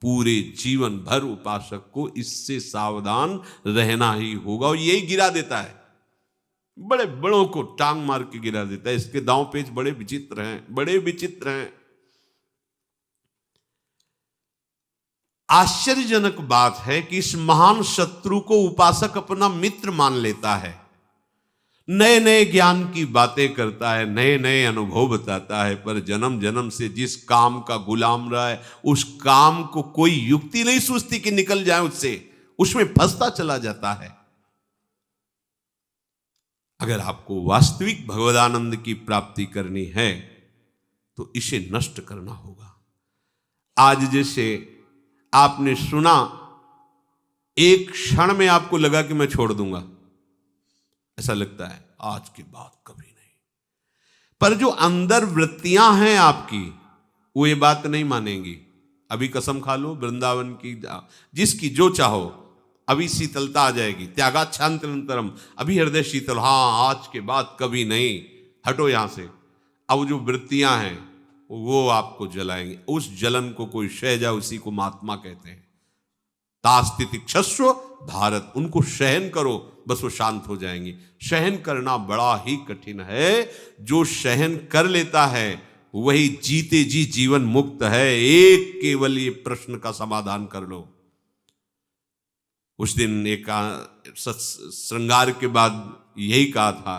पूरे जीवन भर उपासक को इससे सावधान रहना ही होगा। और यही गिरा देता है, बड़े बड़ों को टांग मार के गिरा देता है। इसके दांव पेच बड़े विचित्र हैं, बड़े विचित्र हैं। आश्चर्यजनक बात है कि इस महान शत्रु को उपासक अपना मित्र मान लेता है, नए नए ज्ञान की बातें करता है, नए नए अनुभव बताता है, पर जन्म जन्म से जिस काम का गुलाम रहा है उस काम को कोई युक्ति नहीं सूझती कि निकल जाए उससे, उसमें फंसता चला जाता है। अगर आपको वास्तविक भगवदानंद की प्राप्ति करनी है तो इसे नष्ट करना होगा। आज जैसे आपने सुना, एक क्षण में आपको लगा कि मैं छोड़ दूंगा, ऐसा लगता है आज के बाद कभी नहीं। पर जो अंदर वृत्तियां हैं आपकी, वो ये बात नहीं मानेंगी। अभी कसम खा लो वृंदावन की, जिसकी जो चाहो, अभी शीतलता आ जाएगी। त्यागाच्छांतरंतरम, अभी हृदय शीतल, हाँ आज के बाद कभी नहीं, हटो यहां से। अब जो वृत्तियां हैं वो आपको जलाएंगे। उस जलन को कोई सहजा, उसी को महात्मा कहते हैं। तास्तितिक्षस्व भारत, उनको सहन करो, बस वो शांत हो जाएंगी। सहन करना बड़ा ही कठिन है। जो सहन कर लेता है वही जीते जी जीवन मुक्त है। एक केवल ये प्रश्न का समाधान कर लो। उस दिन एक श्रृंगार के बाद यही कहा था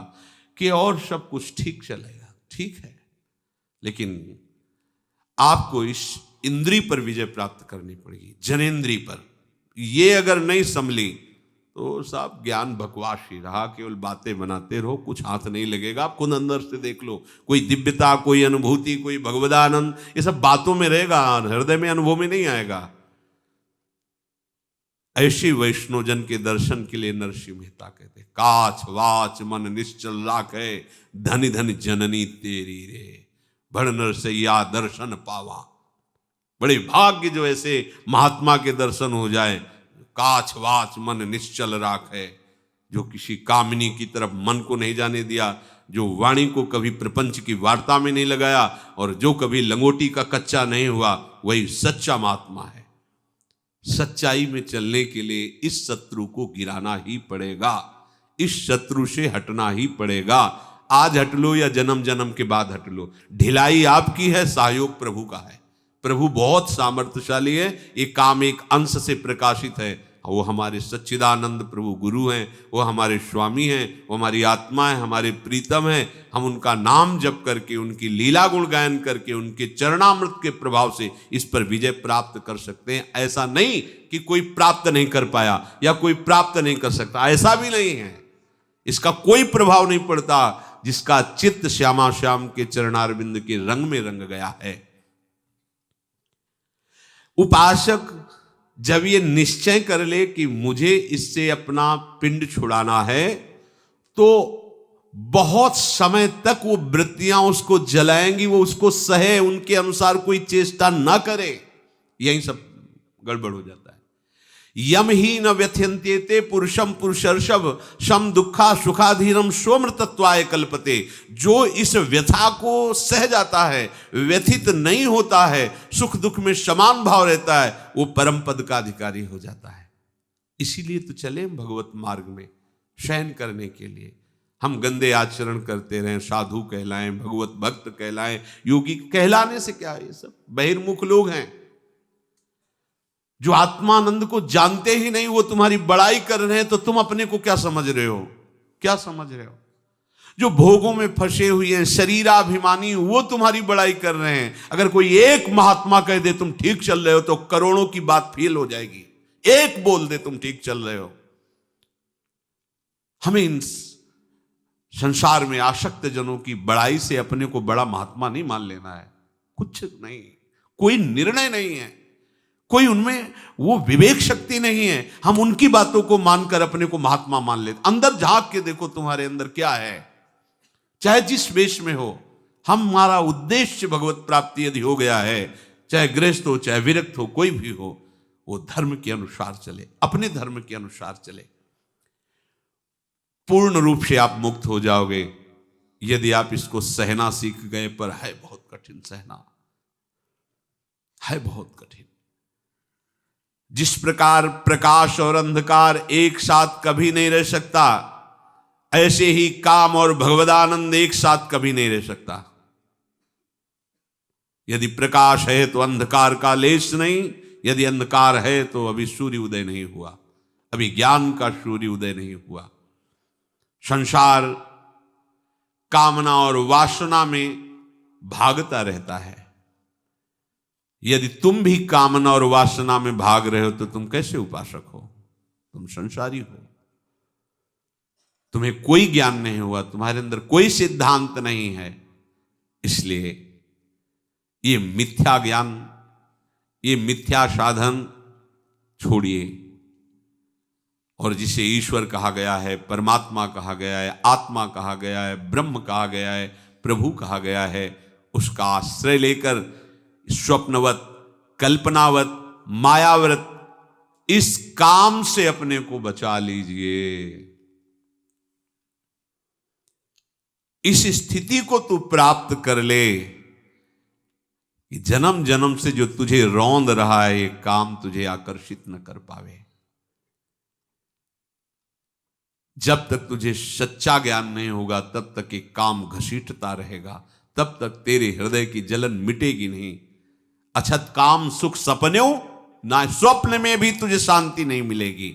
कि और सब कुछ ठीक चलेगा, ठीक है, लेकिन आपको इस इंद्री पर विजय प्राप्त करनी पड़ेगी, जनेंद्री पर। ये अगर नहीं संभली तो साहब ज्ञान बकवास ही रहा, केवल बातें बनाते रहो, कुछ हाथ नहीं लगेगा। आप खुद अंदर से देख लो, कोई दिव्यता, कोई अनुभूति, कोई भगवदानंद, ये सब बातों में रहेगा, हृदय में, अनुभव में नहीं आएगा। ऐसी वैष्णोजन के दर्शन के लिए नरसिंह मेहता कहते, काछ वाच मन निश्चल राखे, धनि धनि जननी तेरी रे, भड़ नरसैया दर्शन पावा। बड़े भाग्य जो ऐसे महात्मा के दर्शन हो जाए। काछ वाच मन निश्चल राखे, जो किसी कामिनी की तरफ मन को नहीं जाने दिया, जो वाणी को कभी प्रपंच की वार्ता में नहीं लगाया, और जो कभी लंगोटी का कच्चा नहीं हुआ, वही सच्चा महात्मा है। सच्चाई में चलने के लिए इस शत्रु को गिराना ही पड़ेगा, इस शत्रु से हटना ही पड़ेगा। आज हट लो या जन्म जन्म के बाद हट लो, ढिलाई आपकी है, सहयोग प्रभु का है। प्रभु बहुत सामर्थ्यशाली है। ये काम एक अंश से प्रकाशित है। वो हमारे सच्चिदानंद प्रभु गुरु हैं, वो हमारे स्वामी हैं, वो हमारी आत्मा है, हमारे प्रीतम हैं। हम उनका नाम जप करके, उनकी लीला गुण गायन करके, उनके चरणामृत के प्रभाव से इस पर विजय प्राप्त कर सकते हैं। ऐसा नहीं कि कोई प्राप्त नहीं कर पाया या कोई प्राप्त नहीं कर सकता, ऐसा भी नहीं है। इसका कोई प्रभाव नहीं पड़ता जिसका चित्त श्यामा श्याम के चरणारविंद के रंग में रंग गया है। उपासक जब ये निश्चय कर ले कि मुझे इससे अपना पिंड छुड़ाना है, तो बहुत समय तक वो वृत्तियां उसको जलाएंगी, वो उसको सहे, उनके अनुसार कोई चेष्टा ना करे। यही सब गड़बड़ हो जाता है। यम ही न व्यथ्यन्त्येते पुरुषम पुरुषर्षभ शम दुखा सुखाधीरम सोमृतत्वाय कल्पते। जो इस व्यथा को सह जाता है, व्यथित नहीं होता है, सुख दुख में समान भाव रहता है, वो परम पद का अधिकारी हो जाता है। इसीलिए तो चले भगवत मार्ग में शयन करने के लिए। हम गंदे आचरण करते रहें, साधु कहलाएं, भगवत भक्त कहलाएं, योगी कहलाने से क्या है? ये सब बहिर्मुख लोग हैं जो आत्मानंद को जानते ही नहीं, वो तुम्हारी बड़ाई कर रहे हैं, तो तुम अपने को क्या समझ रहे हो? क्या समझ रहे हो? जो भोगों में फंसे हुए हैं, शरीराभिमानी, वो तुम्हारी बड़ाई कर रहे हैं। अगर कोई एक महात्मा कह दे तुम ठीक चल रहे हो, तो करोड़ों की बात फेल हो जाएगी। एक बोल दे तुम ठीक चल रहे हो। हमें इन संसार में आसक्त जनों की बड़ाई से अपने को बड़ा महात्मा नहीं मान लेना है। कुछ नहीं, कोई निर्णय नहीं है, कोई उनमें वो विवेक शक्ति नहीं है। हम उनकी बातों को मानकर अपने को महात्मा मान लेते। अंदर झांक के देखो तुम्हारे अंदर क्या है, चाहे जिस वेश में हो। हमारा उद्देश्य भगवत प्राप्ति यदि हो गया है, चाहे गृहस्थ हो, चाहे विरक्त हो, कोई भी हो, वो धर्म के अनुसार चले, अपने धर्म के अनुसार चले। पूर्ण रूप से आप मुक्त हो जाओगे यदि आप इसको सहना सीख गए। पर है बहुत कठिन सहना, है बहुत कठिन। जिस प्रकार प्रकाश और अंधकार एक साथ कभी नहीं रह सकता, ऐसे ही काम और भगवदानंद एक साथ कभी नहीं रह सकता। यदि प्रकाश है तो अंधकार का लेश नहीं, यदि अंधकार है तो अभी सूर्य उदय नहीं हुआ, अभी ज्ञान का सूर्य उदय नहीं हुआ। संसार कामना और वासना में भागता रहता है। यदि तुम भी कामना और वासना में भाग रहे हो तो तुम कैसे उपासक हो? तुम संसारी हो। तुम्हें कोई ज्ञान नहीं हुआ, तुम्हारे अंदर कोई सिद्धांत नहीं है। इसलिए ये मिथ्या ज्ञान, ये मिथ्या साधन छोड़िए, और जिसे ईश्वर कहा गया है, परमात्मा कहा गया है, आत्मा कहा गया है, ब्रह्म कहा गया है, प्रभु कहा गया है, उसका आश्रय लेकर स्वप्नवत, कल्पनावत, मायाव्रत इस काम से अपने को बचा लीजिए। इस स्थिति को तू प्राप्त कर ले कि जन्म जन्म से जो तुझे रौंद रहा है ये काम तुझे आकर्षित न कर पावे। जब तक तुझे सच्चा ज्ञान नहीं होगा तब तक ये काम घसीटता रहेगा, तब तक तेरे हृदय की जलन मिटेगी नहीं। अछत काम सुख सपन्यों, ना स्वप्न में भी तुझे शांति नहीं मिलेगी।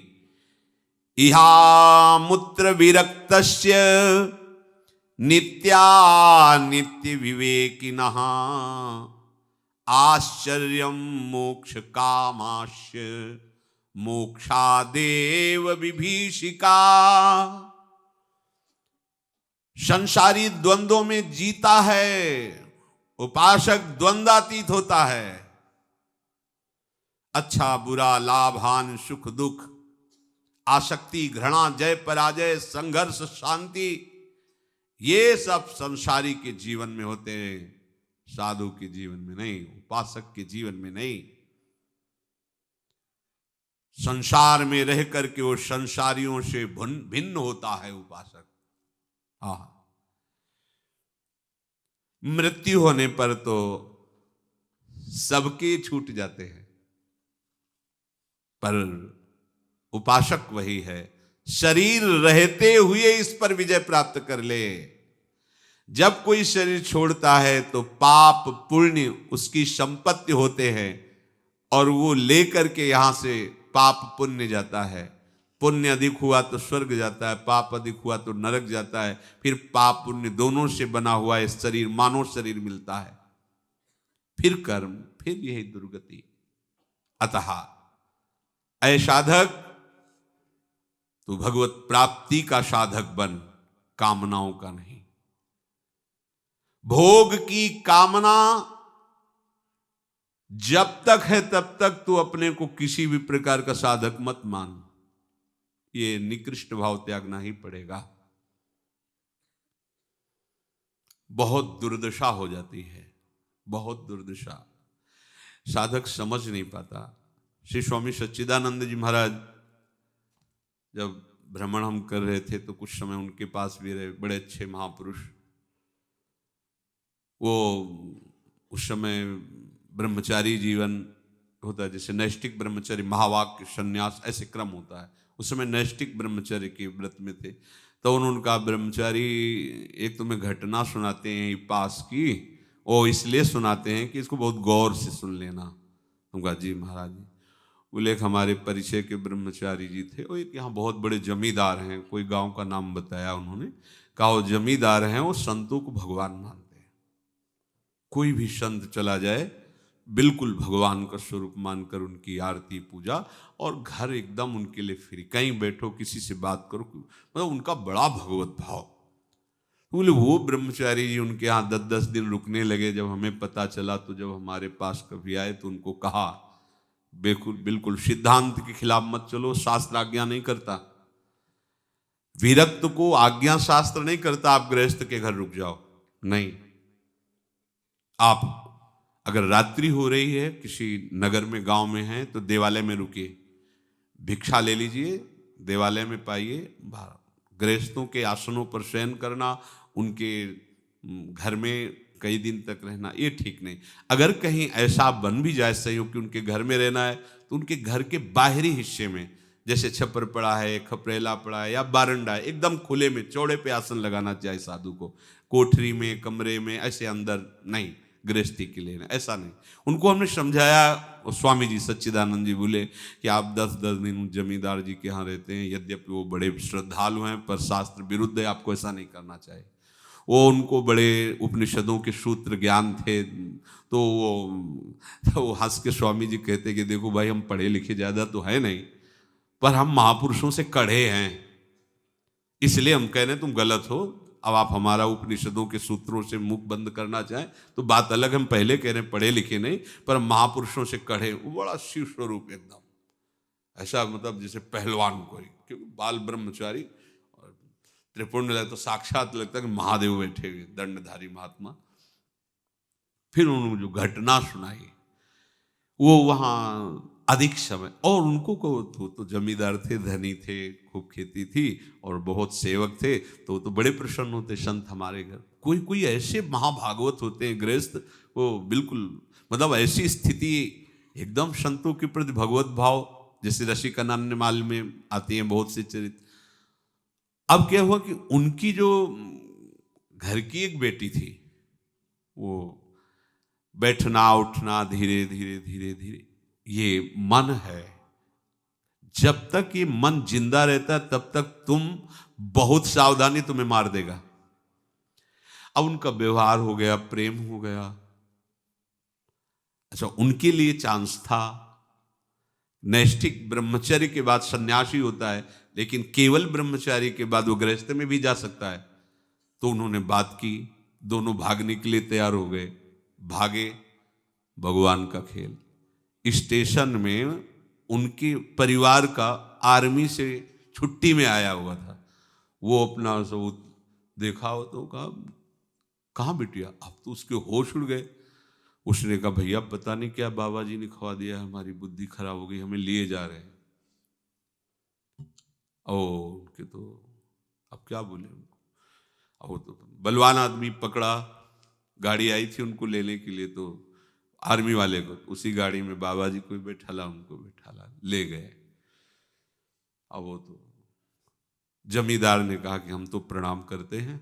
इहा मूत्र विरक्तस्य नित्या नित्य विवेकिनः आश्चर्यम मोक्ष कामाश्य मोक्षादेव विभीषिका। संसारी द्वंद्वों में जीता है, उपासक द्वंद्वातीत होता है। अच्छा बुरा, लाभ हानि, सुख दुख, आसक्ति घृणा, जय पराजय, संघर्ष शांति, ये सब संसारी के जीवन में होते हैं, साधु के जीवन में नहीं, उपासक के जीवन में नहीं। संसार में रह करके वो संसारियों से भिन्न होता है उपासक। मृत्यु होने पर तो सबके छूट जाते हैं, पर उपासक वही है, शरीर रहते हुए इस पर विजय प्राप्त कर ले। जब कोई शरीर छोड़ता है तो पाप पुण्य उसकी संपत्ति होते हैं, और वो लेकर के यहां से पाप पुण्य जाता है। पुण्य अधिक हुआ तो स्वर्ग जाता है, पाप अधिक हुआ तो नरक जाता है। फिर पाप पुण्य दोनों से बना हुआ ये शरीर, मानव शरीर मिलता है। फिर कर्म, फिर यही दुर्गति। अतः ऐ साधक, तू भगवत प्राप्ति का साधक बन, कामनाओं का नहीं। भोग की कामना जब तक है तब तक तू अपने को किसी भी प्रकार का साधक मत मान। ये निकृष्ट भाव त्यागना ही पड़ेगा। बहुत दुर्दशा हो जाती है, बहुत दुर्दशा। साधक समझ नहीं पाता। श्री स्वामी सच्चिदानंद जी महाराज जब भ्रमण हम कर रहे थे तो कुछ समय उनके पास भी रहे, बड़े अच्छे महापुरुष। वो उस समय ब्रह्मचारी जीवन होता है, जैसे नैष्टिक ब्रह्मचर्य, महावाक्य, संन्यास, ऐसे क्रम होता है। उस समय नैष्टिक ब्रह्मचर्य के व्रत में थे। तो उन्होंने कहा, ब्रह्मचारी एक तुम्हें घटना सुनाते हैं पास की, वो इसलिए सुनाते हैं कि इसको बहुत गौर से सुन लेना। तुम कहा जी महाराज जी। बोले एक हमारे परिचय के ब्रह्मचारी जी थे, वो एक यहाँ बहुत बड़े जमींदार हैं, कोई गांव का नाम बताया उन्होंने। कहा वो जमींदार हैं, वो संतों को भगवान मानते हैं। कोई भी संत चला जाए बिल्कुल भगवान का स्वरूप मानकर उनकी आरती पूजा, और घर एकदम उनके लिए फ्री। कहीं बैठो, किसी से बात करो, मतलब उनका बड़ा भगवत भाव। बोले वो ब्रह्मचारी जी उनके यहाँ 10-10 दिन रुकने लगे। जब हमें पता चला तो जब हमारे पास कभी आए तो उनको कहा, बिल्कुल बिल्कुल सिद्धांत के खिलाफ मत चलो, शास्त्र आज्ञा नहीं करता। विरक्त को आज्ञा शास्त्र नहीं करता आप गृहस्थ के घर रुक जाओ, नहीं। आप अगर रात्रि हो रही है, किसी नगर में, गांव में है, तो देवालय में रुकिए, भिक्षा ले लीजिए, देवालय में पाइए। गृहस्थों के आसनों पर शयन करना, उनके घर में कई दिन तक रहना, ये ठीक नहीं। अगर कहीं ऐसा बन भी जाए संयोग कि उनके घर में रहना है, तो उनके घर के बाहरी हिस्से में, जैसे छप्पर पड़ा है, खपरेला पड़ा है या बारंडा है, एकदम खुले में चौड़े पे आसन लगाना चाहिए साधु को। कोठरी में, कमरे में, ऐसे अंदर नहीं, गृहस्थी के लिए ऐसा नहीं। उनको हमने समझाया, स्वामी जी सच्चिदानंद जी बोले कि आप 10-10 दिन जमींदार जी के यहाँ रहते हैं, यद्यपि वो बड़े श्रद्धालु हैं पर शास्त्र विरुद्ध है, आपको ऐसा नहीं करना चाहिए। वो उनको बड़े उपनिषदों के सूत्र ज्ञान थे, तो वो हंस के स्वामी जी कहते कि देखो भाई, हम पढ़े लिखे ज़्यादा तो है नहीं, पर हम महापुरुषों से कढ़े हैं, इसलिए हम कह रहे हैं तुम गलत हो। अब आप हमारा उपनिषदों के सूत्रों से मुख बंद करना चाहें तो बात अलग, हम पहले कह रहे हैं पढ़े लिखे नहीं, पर महापुरुषों से कढ़े। वो बड़ा शिव स्वरूप एकदम, ऐसा मतलब जैसे पहलवान कोई, क्योंकि बाल ब्रह्मचारी और त्रिपुंड तो साक्षात लगता है कि महादेव बैठे हुए, दंडधारी महात्मा। फिर उन्होंने जो घटना सुनाई, वो वहाँ अधिक समय, और उनको को तो जमींदार थे, धनी थे, खूब खेती थी और बहुत सेवक थे, तो बड़े प्रसन्न होते संत हमारे घर। कोई कोई ऐसे महाभागवत होते हैं गृहस्थ, वो बिल्कुल मतलब ऐसी स्थिति एकदम संतों के प्रति भगवत भाव, जैसे रसिकानंदमाल में आती हैं बहुत से चरित्र। अब क्या हुआ कि उनकी जो घर की एक बेटी थी, वो बैठना उठना धीरे धीरे धीरे धीरे, ये मन है, जब तक ये मन जिंदा रहता है तब तक तुम बहुत सावधानी तुम्हें मार देगा। अब उनका व्यवहार हो गया, प्रेम हो गया। अच्छा, उनके लिए चांस था, नैष्ठिक ब्रह्मचर्य के बाद सन्यासी होता है, लेकिन केवल ब्रह्मचारी के बाद वो गृहस्थ में भी जा सकता है। तो उन्होंने बात की, दोनों भागने के लिए तैयार हो गए। भागे, भगवान का खेल। स्टेशन में उनके परिवार का आर्मी से छुट्टी में आया हुआ था, वो अपना सब देखा हो तो कहा, कहाँ बिटिया? अब तो उसके होश उड़ गए। उसने कहा, भैया पता नहीं क्या बाबा जी ने खवा दिया, हमारी बुद्धि खराब हो गई, हमें लिए जा रहे हैं। ओ उनके तो अब क्या बोले उनको। अब वो तो बलवान आदमी पकड़ा, गाड़ी आई थी उनको लेने के लिए, तो आर्मी वाले को उसी गाड़ी में बाबा जी को बैठाला, उनको बैठाला, ले गए। अब वो तो जमींदार ने कहा कि हम तो प्रणाम करते हैं,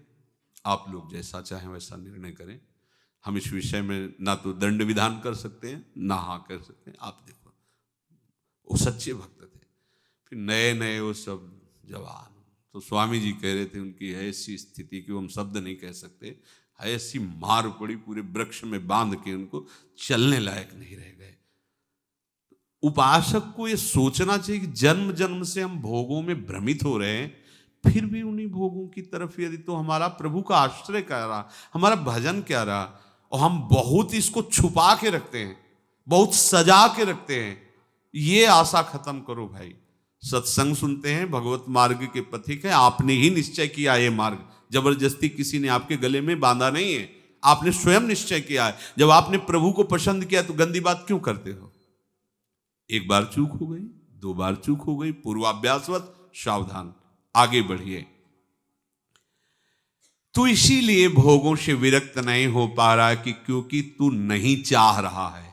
आप लोग जैसा चाहें वैसा निर्णय करें, हम इस विषय में ना तो दंड विधान कर सकते हैं ना हाँ कर सकते हैं, आप देखो। वो सच्चे भक्त थे। फिर नए नए वो सब जवान, तो स्वामी जी कह रहे थे उनकी ऐसी स्थिति कि हम शब्द नहीं कह सकते, ऐसी मार पड़ी, पूरे वृक्ष में बांध के उनको चलने लायक नहीं रह गए। उपासक को ये सोचना चाहिए कि जन्म जन्म से हम भोगों में भ्रमित हो रहे हैं, फिर भी उन्हीं भोगों की तरफ यदि तो हमारा प्रभु का आश्रय क्या रहा, हमारा भजन क्या रहा, और हम बहुत इसको छुपा के रखते हैं, बहुत सजा के रखते हैं। ये आशा खत्म करो भाई। सत्संग सुनते हैं, भगवत मार्ग के पथिक है, आपने ही निश्चय किया ये मार्ग, जबरदस्ती किसी ने आपके गले में बांधा नहीं है, आपने स्वयं निश्चय किया है। जब आपने प्रभु को पसंद किया तो गंदी बात क्यों करते हो? एक बार चूक हो गई, 2 बार चूक हो गई, पूर्वाभ्यासवत सावधान, आगे बढ़िए। तू इसीलिए भोगों से विरक्त नहीं हो पा रहा कि क्योंकि तू नहीं चाह रहा है।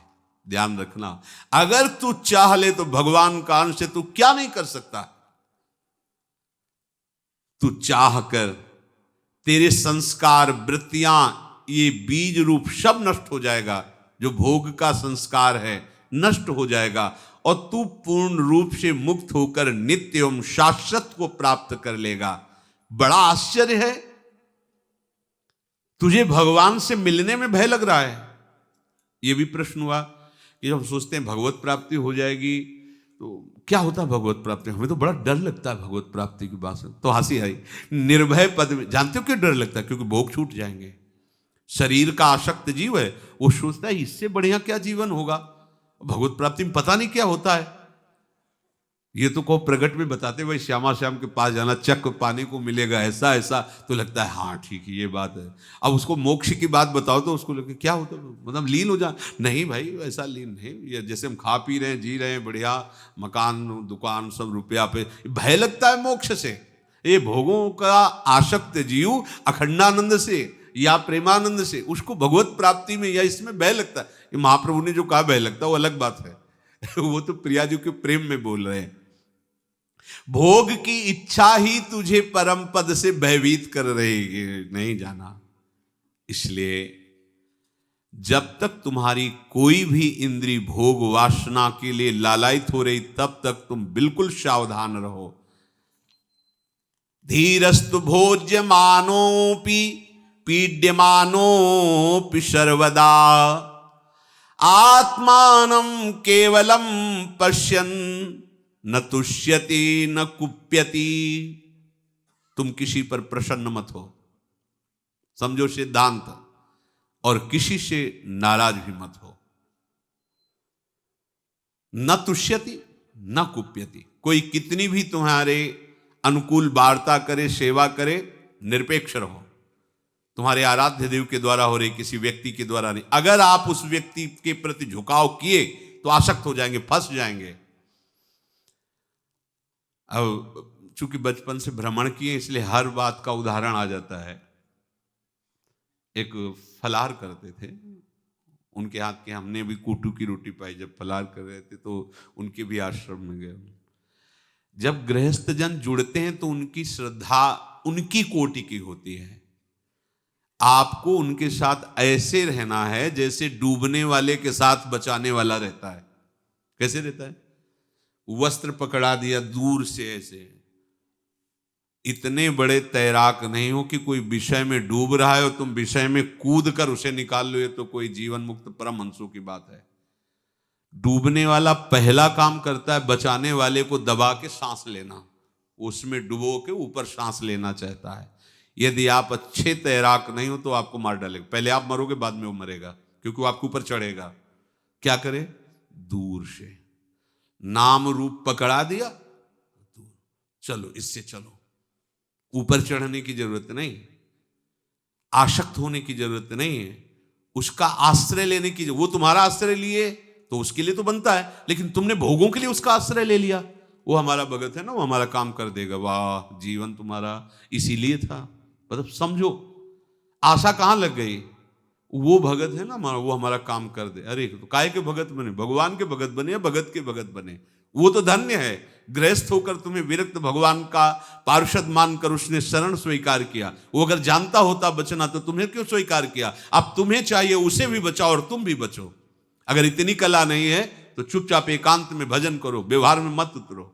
ध्यान रखना, अगर तू चाह ले तो भगवान का अंश से तू क्या नहीं कर सकता। तू चाह कर तेरे संस्कार, वृत्तियां, ये बीज रूप सब नष्ट हो जाएगा, जो भोग का संस्कार है नष्ट हो जाएगा, और तू पूर्ण रूप से मुक्त होकर नित्य एवं शाश्वत को प्राप्त कर लेगा। बड़ा आश्चर्य है, तुझे भगवान से मिलने में भय लग रहा है। यह भी प्रश्न हुआ कि जब हम सोचते हैं भगवत प्राप्ति हो जाएगी तो क्या होता है भगवत प्राप्ति, हमें तो बड़ा डर लगता है भगवत प्राप्ति की बात से। तो हंसी आई। निर्भय पद में, जानते हो क्यों डर लगता है? क्योंकि भोग छूट जाएंगे। शरीर का आसक्त जीव है, वो सोचता है इससे बढ़िया क्या जीवन होगा। भगवत प्राप्ति में पता नहीं क्या होता है। ये तो को प्रगट में बताते भाई श्यामा श्याम के पास जाना, चक पाने को मिलेगा, ऐसा ऐसा, तो लगता है हाँ ठीक है ये बात है। अब उसको मोक्ष की बात बताओ तो उसको लगे क्या होता है, मतलब लीन हो जा। नहीं भाई ऐसा लीन नहीं, ये जैसे हम खा पी रहे हैं, जी रहे हैं, बढ़िया मकान दुकान सब रुपया पे, भय लगता है मोक्ष से। ये भोगों का आसक्त जीव अखंडानंद से या प्रेमानंद से, उसको भगवत प्राप्ति में या इसमें भय लगता है। ये महाप्रभु ने जो कहा भय लगता है वो अलग बात है। वो तो प्रिया जी के प्रेम में बोल रहे हैं। भोग की इच्छा ही तुझे परम पद से भयभीत कर रहेगी, नहीं जाना। इसलिए जब तक तुम्हारी कोई भी इंद्री भोग वासना के लिए लालायित हो रही, तब तक तुम बिल्कुल सावधान रहो। धीरस्तु भोज्यमानोपि पीड्यमानोपि सर्वदा आत्मानं केवलम पश्यन् न तुष्यति न कुप्यति। तुम किसी पर प्रसन्न मत हो, समझो सिद्धांत, और किसी से नाराज भी मत हो। न तुष्यति न कुप्यति, कोई कितनी भी तुम्हारे अनुकूल वार्ता करे, सेवा करे, निरपेक्ष रहो। तुम्हारे आराध्य देव के द्वारा हो रही, किसी व्यक्ति के द्वारा नहीं। अगर आप उस व्यक्ति के प्रति झुकाव किए तो आसक्त हो जाएंगे, फंस जाएंगे। अब चूंकि बचपन से भ्रमण किए, इसलिए हर बात का उदाहरण आ जाता है। एक फलाहार करते थे, उनके हाथ के हमने भी कूटू की रोटी पाई। जब फलाहार कर रहे थे तो उनके भी आश्रम में गए। जब गृहस्थ जन जुड़ते हैं तो उनकी श्रद्धा उनकी कोटि की होती है। आपको उनके साथ ऐसे रहना है जैसे डूबने वाले के साथ बचाने वाला रहता है। कैसे रहता है? वस्त्र पकड़ा दिया दूर से, ऐसे। इतने बड़े तैराक नहीं हो कि कोई विषय में डूब रहा है और तुम विषय में कूद कर उसे निकाल लो, ये तो कोई जीवन मुक्त परमहंसों की बात है। डूबने वाला पहला काम करता है बचाने वाले को दबा के सांस लेना, उसमें डुबो के ऊपर सांस लेना चाहता है। यदि आप अच्छे तैराक नहीं हो तो आपको मार डालेगा। पहले आप मरोगे, बाद में वो मरेगा, क्योंकि वो आपके ऊपर चढ़ेगा। क्या करे? दूर से नाम रूप पकड़ा दिया, चलो इससे चलो। ऊपर चढ़ने की जरूरत नहीं, आसक्त होने की जरूरत नहीं है, उसका आश्रय लेने की। वो तुम्हारा आश्रय लिए तो उसके लिए तो बनता है, लेकिन तुमने भोगों के लिए उसका आश्रय ले लिया। वो हमारा भगत है ना, वो हमारा काम कर देगा। वाह, जीवन तुम्हारा इसीलिए था। मतलब समझो, आशा कहां लग गई? वो भगत है ना हमारा, वो हमारा काम कर दे। अरे तो काय के भगत बने? भगवान के भगत बने या भगत के भगत बने? वो तो धन्य है, गृहस्थ होकर तुम्हें विरक्त भगवान का पार्षद मानकर उसने शरण स्वीकार किया। वो अगर जानता होता बचना तो तुम्हें क्यों स्वीकार किया? अब तुम्हें चाहिए उसे भी बचाओ और तुम भी बचो। अगर इतनी कला नहीं है तो चुपचाप एकांत में भजन करो, व्यवहार में मत उतरो।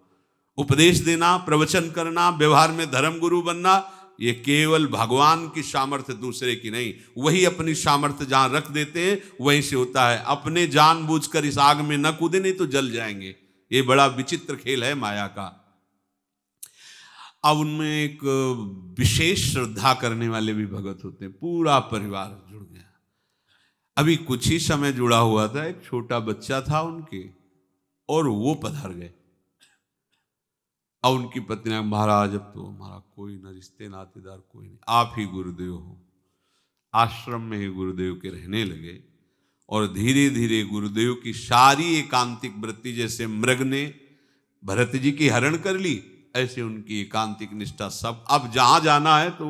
उपदेश देना, प्रवचन करना, व्यवहार में धर्म गुरु बनना, ये केवल भगवान की सामर्थ्य, दूसरे की नहीं। वही अपनी सामर्थ्य जहां रख देते हैं वहीं से होता है। अपने जानबूझकर इस आग में न कूदे, नहीं तो जल जाएंगे। ये बड़ा विचित्र खेल है माया का। अब उनमें एक विशेष श्रद्धा करने वाले भी भगत होते हैं, पूरा परिवार जुड़ गया। अभी कुछ ही समय जुड़ा हुआ था, एक छोटा बच्चा था उनके, और वो पधार गए। और उनकी पत्नी, महाराज अब तो हमारा कोई न रिश्ते नातेदार कोई नहीं, आप ही गुरुदेव हो। आश्रम में ही गुरुदेव के रहने लगे, और धीरे धीरे गुरुदेव की सारी एकांतिक वृत्ति, जैसे मृग ने भरत जी की हरण कर ली, ऐसे उनकी एकांतिक निष्ठा सब। अब जहां जाना है तो,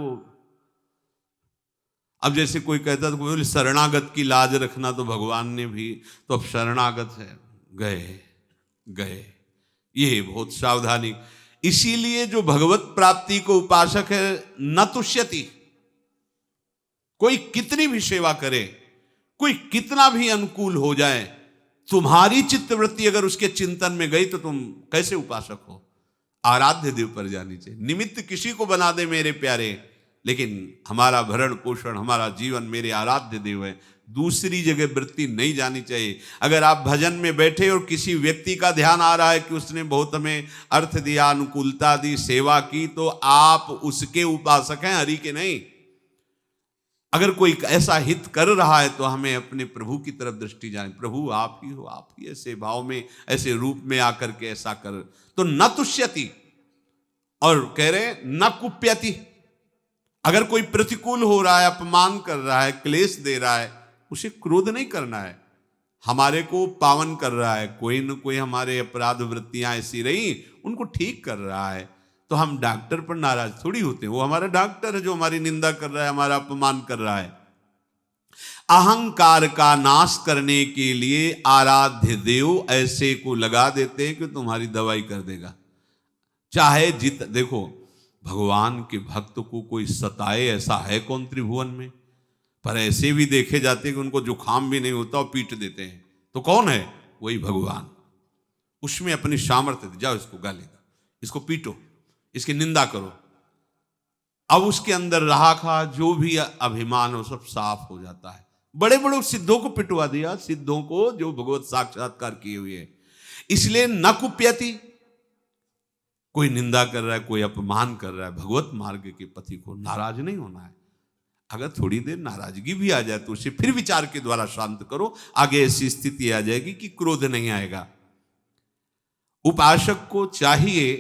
अब जैसे कोई कहता था कोई शरणागत की लाज रखना, तो भगवान ने भी तो अब शरणागत है, गए गए। ये बहुत सावधानी। इसीलिए जो भगवत प्राप्ति को उपासक है, न तुष्यति। कोई कितनी भी सेवा करे, कोई कितना भी अनुकूल हो जाए, तुम्हारी चित्तवृत्ति अगर उसके चिंतन में गई तो तुम कैसे उपासक हो? आराध्य देव पर जानी चाहिए। निमित्त किसी को बना दे मेरे प्यारे, लेकिन हमारा भरण पोषण, हमारा जीवन मेरे आराध्य देव है। दूसरी जगह वृत्ति नहीं जानी चाहिए। अगर आप भजन में बैठे और किसी व्यक्ति का ध्यान आ रहा है कि उसने बहुत हमें अर्थ दिया, अनुकूलता दी, सेवा की, तो आप उसके उपासक हैं, हरि के नहीं। अगर कोई ऐसा हित कर रहा है तो हमें अपने प्रभु की तरफ दृष्टि जाने, प्रभु आप ही हो, आप ही ऐसे भाव में, ऐसे रूप में आकर के ऐसा कर। तो न तुष्यति, और कह रहे न कुप्यति। अगर कोई प्रतिकूल हो रहा है, अपमान कर रहा है, क्लेश दे रहा है, उसे क्रोध नहीं करना है। हमारे को पावन कर रहा है, कोई न कोई हमारे अपराध वृत्तियां ऐसी रही, उनको ठीक कर रहा है, तो हम डॉक्टर पर नाराज थोड़ी होते हैं। वो हमारा डॉक्टर है जो हमारी निंदा कर रहा है, हमारा अपमान कर रहा है। अहंकार का नाश करने के लिए आराध्य देव ऐसे को लगा देते हैं कि तुम्हारी दवाई कर देगा। चाहे देखो, भगवान के भक्त को कोई सताए ऐसा है कौन त्रिभुवन में? पर ऐसे भी देखे जाते हैं कि उनको जुकाम भी नहीं होता और पीट देते हैं। तो कौन है? वही भगवान। उसमें अपनी सामर्थ्य दे, जाओ इसको गाली दो, इसको पीटो, इसकी निंदा करो। अब उसके अंदर रहा खा जो भी अभिमान हो सब साफ हो जाता है। बड़े बड़े सिद्धों को पिटवा दिया, सिद्धों को जो भगवत साक्षात्कार किए हुए हैं। इसलिए न कुप्यति, कोई निंदा कर रहा है, कोई अपमान कर रहा है, भगवत मार्ग के पथि को नाराज नहीं होना है। अगर थोड़ी देर नाराजगी भी आ जाए तो उसे फिर विचार के द्वारा शांत करो, आगे ऐसी स्थिति आ जाएगी कि क्रोध नहीं आएगा। उपासक को चाहिए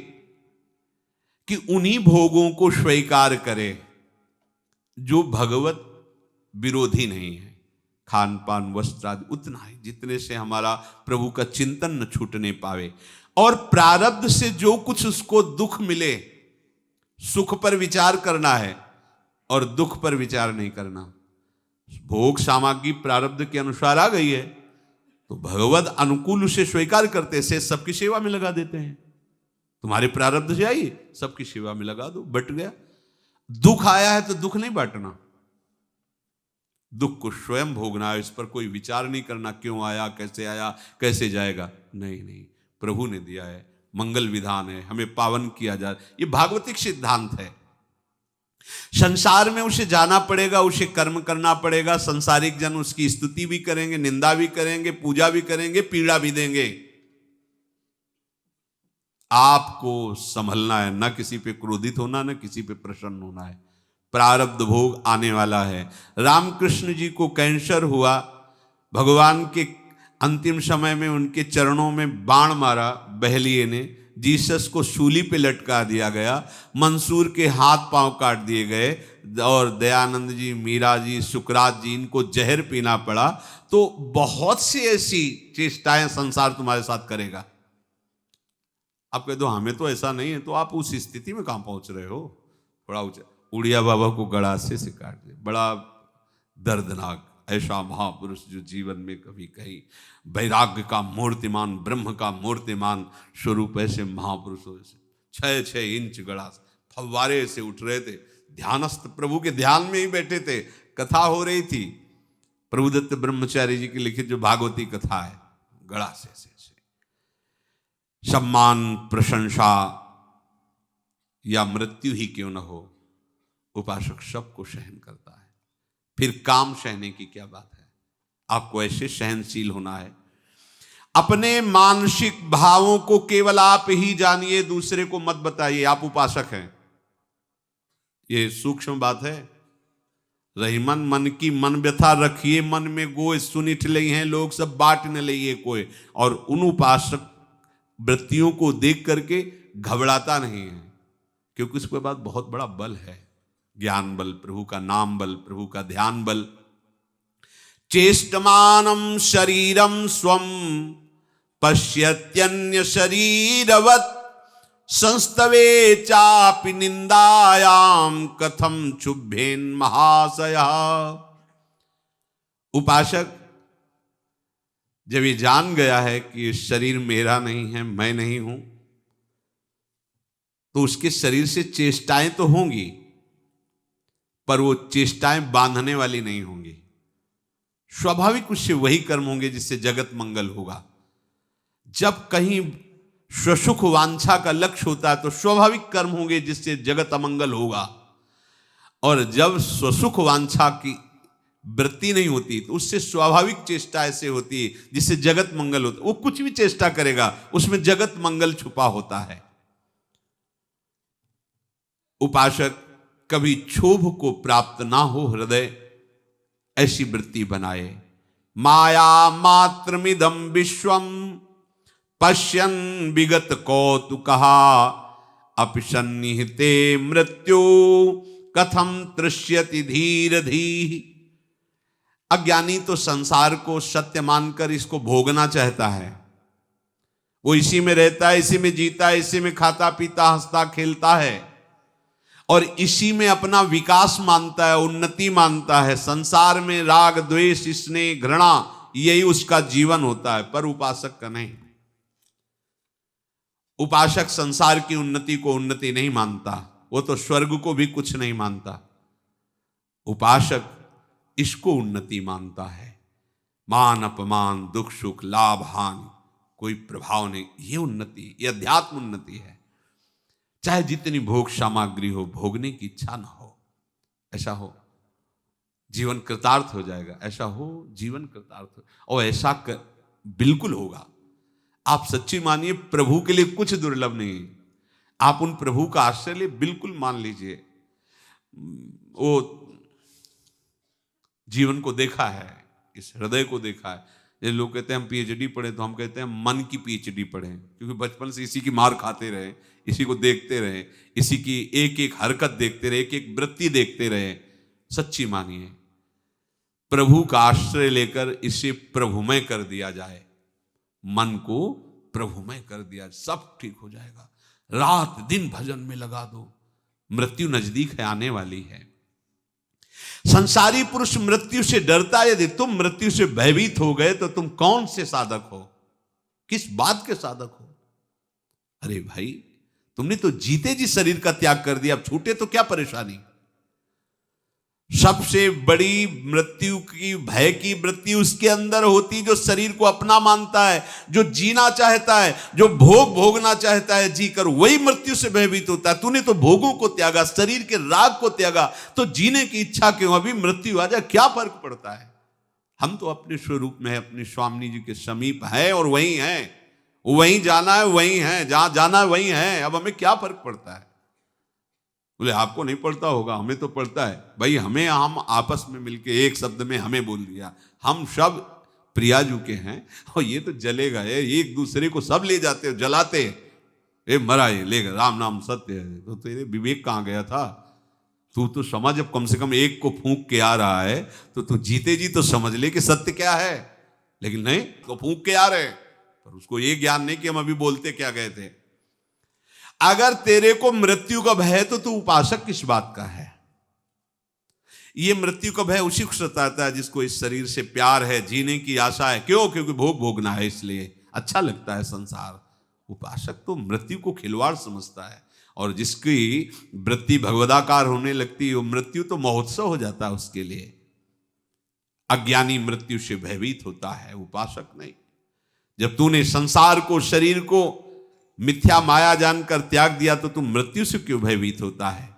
कि उन्हीं भोगों को स्वीकार करे जो भगवत विरोधी नहीं है। खान पान वस्त्र आदि उतना ही जितने से हमारा प्रभु का चिंतन न छूटने पावे, और प्रारब्ध से जो कुछ उसको दुख मिले, सुख पर विचार करना है और दुख पर विचार नहीं करना। भोग सामग्री प्रारब्ध के अनुसार आ गई है तो भगवत अनुकूल उसे स्वीकार करते से सबकी सेवा में लगा देते हैं। तुम्हारे प्रारब्ध से आई, सबकी सेवा में लगा दो, बट गया। दुख आया है तो दुख नहीं बांटना, दुख को स्वयं भोगना है, इस पर कोई विचार नहीं करना, क्यों आया, कैसे जाएगा। नहीं नहीं, प्रभु ने दिया है, मंगल विधान है, हमें पावन किया जाए, ये भागवतिक सिद्धांत है। संसार में उसे जाना पड़ेगा, उसे कर्म करना पड़ेगा। संसारिक जन उसकी स्तुति भी करेंगे, निंदा भी करेंगे, पूजा भी करेंगे, पीड़ा भी देंगे। आपको संभलना है, ना किसी पे क्रोधित होना, ना किसी पे प्रसन्न होना है। प्रारब्ध भोग आने वाला है। रामकृष्ण जी को कैंसर हुआ, भगवान के अंतिम समय में उनके चरणों में बाण मारा बहलिए ने, जीसस को सूली पे लटका दिया गया, मंसूर के हाथ पांव काट दिए गए, और दयानंद जी, मीरा जी, सुकरात जी, इनको जहर पीना पड़ा। तो बहुत सी ऐसी चेष्टाएं संसार तुम्हारे साथ करेगा। आप कह दो हमें तो ऐसा नहीं है, तो आप उस स्थिति में कहां पहुंच रहे हो? थोड़ा ऊंचा। उड़िया बाबा को गड़ासे से काट दे, बड़ा दर्दनाक। ऐसा महापुरुष जो जीवन में कभी कहीं वैराग्य का मूर्तिमान, ब्रह्म का मूर्तिमान स्वरूप, ऐसे महापुरुष हो, 6-6 इंच गड़ास, फव्वारे से उठ रहे थे, ध्यानस्थ प्रभु के ध्यान में ही बैठे थे, कथा हो रही थी। प्रभुदत्त ब्रह्मचारी जी की लिखित जो भागवती कथा है, गड़ासे से सम्मान, प्रशंसा या मृत्यु ही क्यों न हो, उपासक सबको सहन करता है। फिर काम सहने की क्या बात है? आपको ऐसे सहनशील होना है। अपने मानसिक भावों को केवल आप ही जानिए, दूसरे को मत बताइए। आप उपासक हैं, ये सूक्ष्म बात है। रहीमन मन की मन व्यथा रखिए, मन में गोय सुनिठ लई हैं लोग, सब बाट न लइए कोई। और उन उपासक वृत्तियों को देख करके घबराता नहीं है, क्योंकि उसके बाद बहुत बड़ा बल है, ज्ञान बल, प्रभु का नाम बल, प्रभु का ध्यान बल। चेष्टमानम शरीरम स्वम पश्यत्यन्य शरीरवत्, संस्तवे चापि निंदायाम कथम क्षुभ्येन महाशयः। उपासक जब ये जान गया है कि ये शरीर मेरा नहीं है, मैं नहीं हूं, तो उसके शरीर से चेष्टाएं तो होंगी, पर वो चेष्टाएं बांधने वाली नहीं होंगी। स्वाभाविक उससे वही कर्म होंगे जिससे जगत मंगल होगा। जब कहीं स्वसुख वांछा का लक्ष्य होता है तो स्वाभाविक कर्म होंगे जिससे जगत अमंगल होगा। और जब स्वसुख वांछा की वृत्ति नहीं होती तो उससे स्वाभाविक चेष्टा ऐसे होती है जिससे जगत मंगल होता है। वो कुछ भी चेष्टा करेगा उसमें जगत मंगल छुपा होता है। उपासक कभी क्षोभ को प्राप्त ना हो हृदय, ऐसी वृत्ति बनाए। माया मात्रमिदं विश्वम पश्यन् विगत कौतुकहा, अपि सन्निहिते मृत्यु कथम तृष्यति धीर धीः। अज्ञानी तो संसार को सत्य मानकर इसको भोगना चाहता है। वो इसी में रहता है, इसी में जीता है, इसी में खाता पीता हंसता खेलता है। और इसी में अपना विकास मानता है, उन्नति मानता है। संसार में राग द्वेष स्नेह घृणा यही उसका जीवन होता है, पर उपासक का नहीं। उपासक संसार की उन्नति को उन्नति नहीं मानता, वो तो स्वर्ग को भी कुछ नहीं मानता। उपासक इसको उन्नति मानता है। मान अपमान दुख सुख लाभ हानि कोई प्रभाव नहीं, ये उन्नति, ये अध्यात्म उन्नति है। चाहे जितनी भोग सामग्री हो, भोगने की इच्छा ना हो, ऐसा हो जीवन कृतार्थ हो जाएगा, ऐसा हो जीवन कृतार्थ हो, और ऐसा बिल्कुल होगा। आप सच्ची मानिए, प्रभु के लिए कुछ दुर्लभ नहीं है। आप उन प्रभु का आश्रय ले, बिल्कुल मान लीजिए। वो जीवन को देखा है, इस हृदय को देखा है। ये लोग कहते हैं हम पीएचडी पढ़े, तो हम कहते हैं मन की पीएचडी पढ़े, क्योंकि बचपन से इसी की मार खाते रहे, इसी को देखते रहे, इसी की एक एक हरकत देखते रहे, एक एक वृत्ति देखते रहे। सच्ची मानिए, प्रभु का आश्रय लेकर इसे प्रभुमय कर दिया जाए, मन को प्रभुमय कर दिया, सब ठीक हो जाएगा। रात दिन भजन में लगा दो, मृत्यु नजदीक है, आने वाली है। संसारी पुरुष मृत्यु से डरता है। यदि तुम मृत्यु से भयभीत हो गए तो तुम कौन से साधक हो, किस बात के साधक हो? अरे भाई, तुमने तो जीते जी शरीर का त्याग कर दिया, अब छूटे तो क्या परेशानी। सबसे बड़ी मृत्यु की, भय की वृत्ति उसके अंदर होती जो शरीर को अपना मानता है, जो जीना चाहता है, जो भोग भोगना चाहता है, जी कर वही मृत्यु से भयभीत होता है। तूने तो भोगों को त्यागा, शरीर के राग को त्यागा, तो जीने की इच्छा क्यों? अभी मृत्यु आ जाए क्या फर्क पड़ता है। हम तो अपने स्वरूप में, अपने स्वामी जी के समीप है और वहीं है, वहीं जाना है, वहीं है, जहां जाना है वहीं है। अब हमें क्या फर्क पड़ता है? बोले आपको नहीं पड़ता होगा, हमें तो पड़ता है भाई। हम आपस में मिलके एक शब्द में हमें बोल दिया, हम सब प्रियाजू के हैं, और ये तो जले गए, एक दूसरे को सब ले जाते हो, जलाते। ए मरा, ये ले गए, राम नाम सत्य है। तो तेरे विवेक कहाँ गया था? तू तो समझ, अब कम से कम एक को फूंक के आ रहा है तो तू जीते जी तो समझ ले कि सत्य क्या है। लेकिन नहीं, तो फूंक के आ रहे, पर उसको ये ज्ञान नहीं कि हम अभी बोलते क्या गए थे। अगर तेरे को मृत्यु का भय है तो तू उपासक किस बात का है? ये मृत्यु का भय उसी को सताता है जिसको इस शरीर से प्यार है, जीने की आशा है। क्यों? क्योंकि भोग भोगना है, इसलिए अच्छा लगता है संसार। उपासक तो मृत्यु को खिलवाड़ समझता है, और जिसकी वृत्ति भगवदाकार होने लगती है, वो मृत्यु तो महोत्सव हो जाता है उसके लिए। अज्ञानी मृत्यु से भयभीत होता है, उपासक नहीं। जब तूने संसार को, शरीर को मिथ्या माया जानकर त्याग दिया, तो तुम मृत्यु से क्यों भयभीत होता है?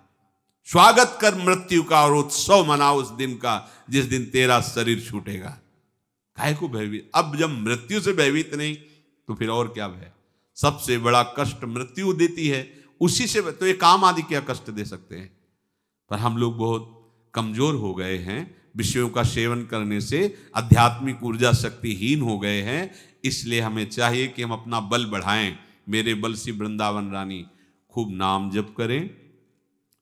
स्वागत कर मृत्यु का और उत्सव मना उस दिन का जिस दिन तेरा शरीर छूटेगा। काहे को भयभीत? अब जब मृत्यु से भयभीत नहीं तो फिर और क्या भय? सबसे बड़ा कष्ट मृत्यु देती है, उसी से तो ये काम आदि क्या कष्ट दे सकते हैं। पर हम लोग बहुत कमजोर हो गए हैं, विषयों का सेवन करने से आध्यात्मिक ऊर्जा शक्तिहीन हो गए हैं। इसलिए हमें चाहिए कि हम अपना बल बढ़ाएं। मेरे बल से वृंदावन रानी खूब नाम जप करें,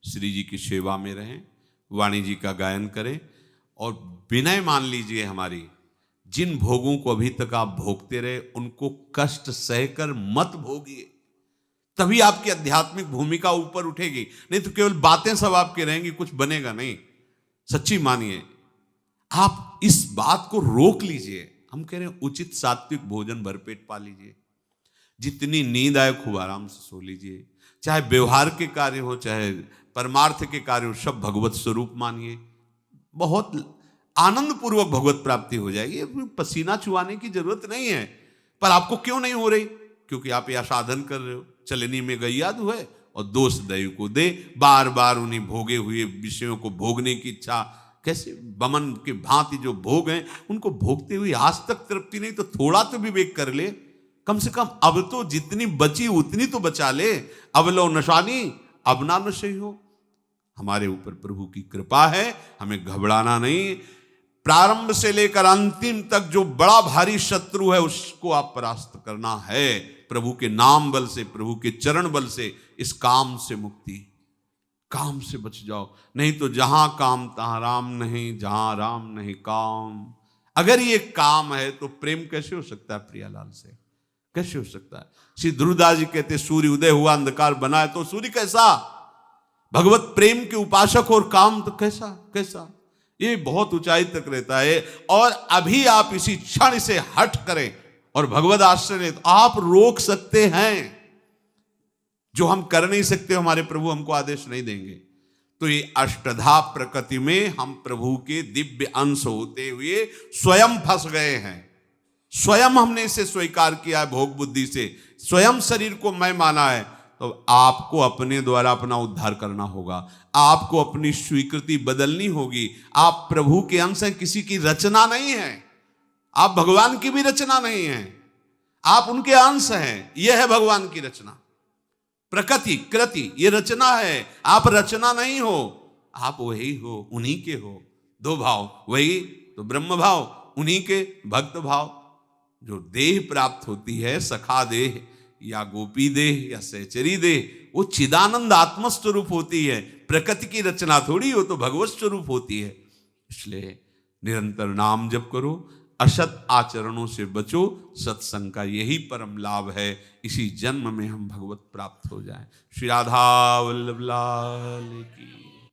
श्री जी की सेवा में रहें, वाणी जी का गायन करें, और विनय मान लीजिए हमारी, जिन भोगों को अभी तक आप भोगते रहे उनको कष्ट सहकर मत भोगिए, तभी आपकी आध्यात्मिक भूमिका ऊपर उठेगी। नहीं तो केवल बातें सब आपके रहेंगी, कुछ बनेगा नहीं। सच्ची मानिए, आप इस बात को रोक लीजिए। हम कह रहे हैं उचित सात्विक भोजन भरपेट पा लीजिए, जितनी नींद आए खूब आराम से सो लीजिए। चाहे व्यवहार के कार्य हो, चाहे परमार्थ के कार्य हो, सब भगवत स्वरूप मानिए। बहुत आनंद पूर्वक भगवत प्राप्ति हो जाएगी। पसीना चुआने की जरूरत नहीं है। पर आपको क्यों नहीं हो रही? क्योंकि आप यह साधन कर रहे हो। चलनी में गैया है और दोष दैव को दे, बार बार उन्हीं भोगे हुए विषयों को भोगने की इच्छा। कैसे बमन के भांति जो भोग हैं उनको भोगते हुए आज तक तृप्ति नहीं, तो थोड़ा तो विवेक कर ले। कम से कम अब तो जितनी बची उतनी तो बचा ले। अब लो नशानी, अब ना नशे हो। हमारे ऊपर प्रभु की कृपा है, हमें घबराना नहीं। प्रारंभ से लेकर अंतिम तक जो बड़ा भारी शत्रु है उसको आप परास्त करना है प्रभु के नाम बल से, प्रभु के चरण बल से। इस काम से मुक्ति, काम से बच जाओ। नहीं तो जहां काम तहां राम नहीं, जहां राम नहीं काम। अगर ये काम है तो प्रेम कैसे हो सकता है प्रियालाल से? कैसे हो सकता है? श्री ध्रुवदास जी कहते सूर्य उदय हुआ अंधकार बनाए, तो सूर्य कैसा? भगवत प्रेम के उपासक और काम तो कैसा कैसा, ये बहुत ऊंचाई तक रहता है। और अभी आप इसी क्षण से हट करें और भगवत आश्रय लें तो आप रोक सकते हैं, जो हम कर नहीं सकते हमारे प्रभु हमको आदेश नहीं देंगे। तो ये अष्टधा प्रकृति में हम प्रभु के दिव्य अंश होते हुए स्वयं फंस गए हैं। स्वयं हमने इसे स्वीकार किया है भोग बुद्धि से, स्वयं शरीर को मैं माना है। तो आपको अपने द्वारा अपना उद्धार करना होगा, आपको अपनी स्वीकृति बदलनी होगी। आप प्रभु के अंश हैं, किसी की रचना नहीं है, आप भगवान की भी रचना नहीं है, आप उनके अंश हैं। यह है भगवान की रचना। प्रकृति कृति ये रचना है, आप रचना नहीं हो, आप वही हो, उन्हीं के हो। दो भाव, वही तो ब्रह्म भाव, उन्हीं के भक्त भाव। जो देह प्राप्त होती है, सखा देह या गोपी देह या सहचरी देह, वो चिदानंद आत्मस्वरूप होती है। प्रकृति की रचना थोड़ी हो, तो भगवत स्वरूप होती है। इसलिए निरंतर नाम जप करो, असत आचरणों से बचो, सत्संग का यही परम लाभ है। इसी जन्म में हम भगवत प्राप्त हो जाएं। श्री राधा वल्लभ लाल की।